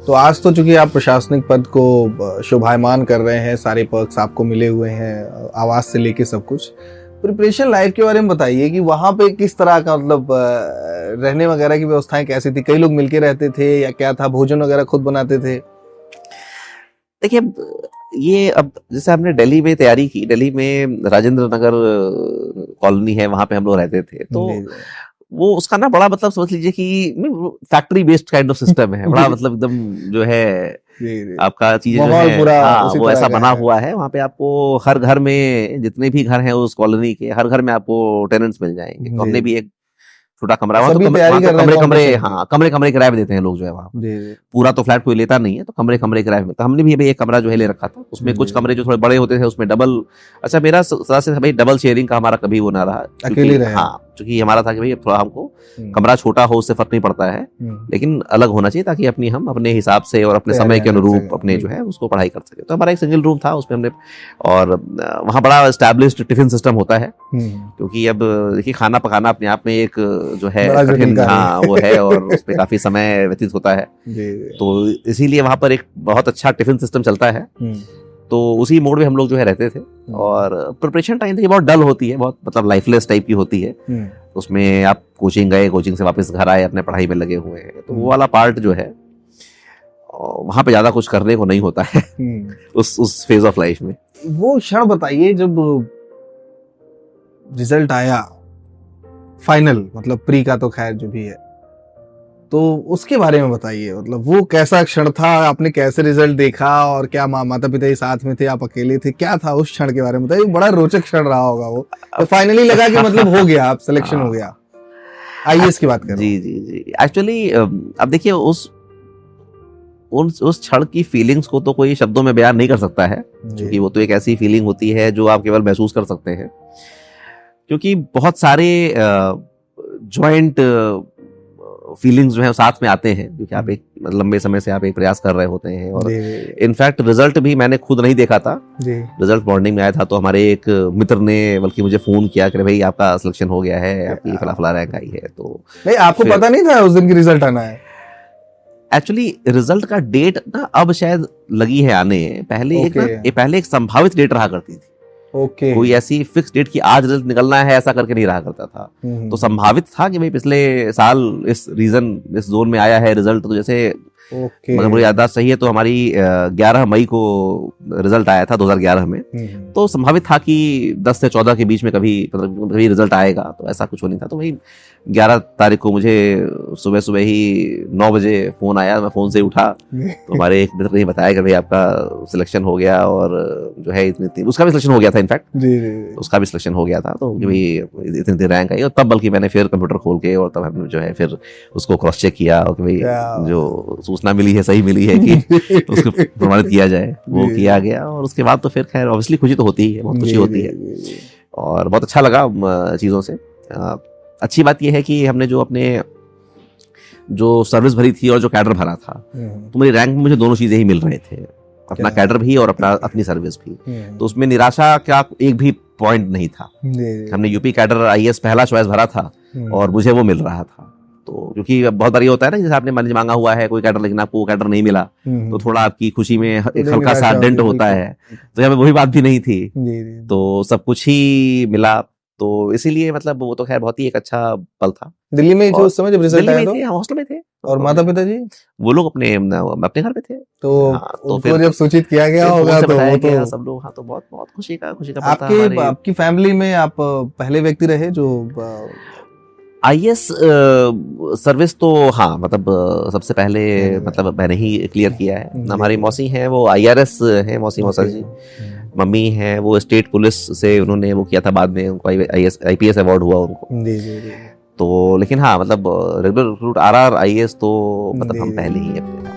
तो आज तो चूंकि आप प्रशासनिक पद को शोभायमान कर रहे हैं, सारे पर्क्स आपको मिले हुए हैं, आवास से लेके सब कुछ, प्रिपरेशन लाइफ के बारे में बताइए कि वहाँ पे किस तरह का मतलब रहने वगैरह की व्यवस्थाएं कैसी थी? कई लोग मिलके रहते थे या क्या था? भोजन वगैरह खुद बनाते थे? देखिए, ये अब जैसे हमने दिल्ली में तैयारी की, दिल्ली में राजेंद्र नगर कॉलोनी है, वहां पे हम लोग रहते थे, तो वो उसका ना बड़ा मतलब समझ लीजिए कि factory based kind of system है, बड़ा मतलब एकदम जो है आपका चीजें जो है, हाँ, वो ऐसा बना हुआ है। वहाँ पे आपको हर घर में, जितने भी घर हैं उस कॉलोनी के, हर घर में आपको टेनेंट्स मिल जाएंगे। तो हमने भी एक छोटा कमरा, वहाँ तो कमरे किराए पे देते हैं लोग जो है वहाँ, पूरा तो फ्लैट कोई लेता नहीं है, तो कमरे किराए पे। तो हमने भी अभी एक कमरा जो है ले रखा था, उसमें कुछ कमरे जो थोड़े बड़े होते थे उसमें डबल, अच्छा मेरा सदा से भाई डबल शेयरिंग का हमारा कभी वो ना रहा, अकेले रहे। हाँ, क्योंकि हमारा था कि भाई थोड़ा हमको कमरा छोटा हो उससे फर्क नहीं पड़ता है, लेकिन अलग होना चाहिए ताकि हम अपने हिसाब से और अपने समय के अनुरूप अपने जो है उसको पढ़ाई कर सके। तो हमारा एक सिंगल रूम था, उसमें हमने, और वहाँ बड़ा एस्टैब्लिश्ड टिफिन सिस्टम होता है, क्योंकि अब देखिए खाना पकाना अपने आप में एक जो है कठिन, हाँ वो है, और उस पर काफी समय व्यतीत होता है, तो इसीलिए वहाँ पर एक बहुत अच्छा टिफिन सिस्टम चलता है। तो उसी मोड में हम लोग जो है रहते थे, और प्रिपरेशन टाइम देखिए बहुत डल होती है, बहुत मतलब लाइफलेस टाइप की होती है। उसमें आप कोचिंग गए, कोचिंग से वापस घर आए, अपने पढ़ाई में लगे हुए हैं, तो वो वाला पार्ट जो है वहां पे ज्यादा कुछ करने को नहीं होता है उस फेज ऑफ लाइफ में। वो क्षण बताइए जब रिजल्ट आया फाइनल, मतलब प्री का तो खैर जो भी है, तो उसके बारे में बताइए, मतलब वो कैसा क्षण था? आपने कैसे रिजल्ट देखा, और क्या माता पिता साथ में थे, आप अकेले थे, क्या था उस क्षण के बारे में बताइए? बड़ा रोचक क्षण रहा होगा वो, तो फाइनली लगा कि मतलब हो गया, आप सिलेक्शन हो गया। आईएएस की बात कर रहे हैं। जी एक्चुअली अब देखिए उस क्षण की फीलिंग्स को तो कोई शब्दों में बयान नहीं कर सकता है, क्योंकि वो तो एक ऐसी फीलिंग होती है जो आप केवल महसूस कर सकते हैं, क्योंकि बहुत सारे जॉइंट फीलिंग्स जो है साथ में आते हैं, क्योंकि आप एक लंबे समय से आप एक प्रयास कर रहे होते हैं। और इनफैक्ट रिजल्ट भी मैंने खुद नहीं देखा था, रिजल्ट मॉर्निंग में आया था, तो हमारे एक मित्र ने बल्कि मुझे फोन किया कि भाई आपका सिलेक्शन हो गया है, आपकी फला रैंक आई है। तो नहीं, आपको पता नहीं था उस दिन की रिजल्ट आना है? एक्चुअली रिजल्ट का डेट ना अब शायद लगी है आने, पहले एक संभावित डेट रहा करती थी। कोई ऐसी फिक्स डेट की आज रिजल्ट निकलना है ऐसा करके नहीं रहा करता था। तो संभावित था कि भाई पिछले साल इस जोन में आया है रिजल्ट, तो जैसे मगर मुझे याददाश्त सही है तो हमारी 11 मई को रिजल्ट आया था 2011 में, तो संभावित था कि 10 से 14 के बीच में कभी रिजल्ट आएगा, तो ऐसा कुछ हो नहीं था। तो वही 11 तारीख को मुझे सुबह ही 9 बजे फोन आया, मैं फोन से उठा तो हमारे एक मित्र ने बताया कि भाई आपका सिलेक्शन हो गया, और जो है इतनी उसका भी सिलेक्शन हो गया था, इनफैक्ट उसका भी सिलेक्शन हो गया था, तो भाई इतनी रैंक आई। और तब बल्कि मैंने फिर कंप्यूटर खोल के और तब हमने जो है फिर उसको क्रॉस चेक किया, और भाई जो सूचना मिली है सही मिली है कि उसको प्रमाणित किया जाए, वो किया गया। और उसके बाद तो फिर खैर ऑब्वियसली खुशी तो होती है, बहुत खुशी होती है, और बहुत अच्छा लगा चीज़ों से। अच्छी बात यह है कि हमने जो अपने जो सर्विस भरी थी और जो कैडर भरा था, तो मेरी रैंक में मुझे दोनों चीजें ही मिल रहे थे, अपना कैडर भी और अपनी सर्विस भी। तो उसमें निराशा का एक भी पॉइंट नहीं था। हमने यूपी कैडर आईएएस पहला चॉइस भरा था और मुझे वो मिल रहा था। तो क्योंकि बहुत बार ये होता है ना, जैसे आपने मंच मांगा हुआ है कोई कैडर, लेकिन आपको वो कैडर नहीं मिला, तो थोड़ा आपकी खुशी में एक हल्का सा डेंट होता है। तो यहाँ वही बात भी नहीं थी, तो सब कुछ ही मिला। तो इसीलिए मतलब वो तो खैर बहुत ही एक अच्छा पल था। दिल्ली में जो उस समय जब रिजल्ट आया, थे हॉस्टल में थे, और माता पिता जी वो लोग अपने घर पे थे। तो फिर जब सूचित किया गया होगा तो सब लोग, हाँ, तो बहुत खुशी का आपकी फैमिली में आप पहले व्यक्ति रहे जो आईएएस सर्विस, तो हाँ मतलब सबसे पहले मतलब मैंने ही क्लियर किया है। हमारी मौसी हैं वो आईआरएस है, मौसा जी। मम्मी है वो स्टेट पुलिस से उन्होंने वो किया था, बाद में उनको आईपीएस अवार्ड हुआ उनको। तो लेकिन हाँ मतलब रेगुलर रिक्रूट आरआर आईएएस तो मतलब हम पहले ही अपने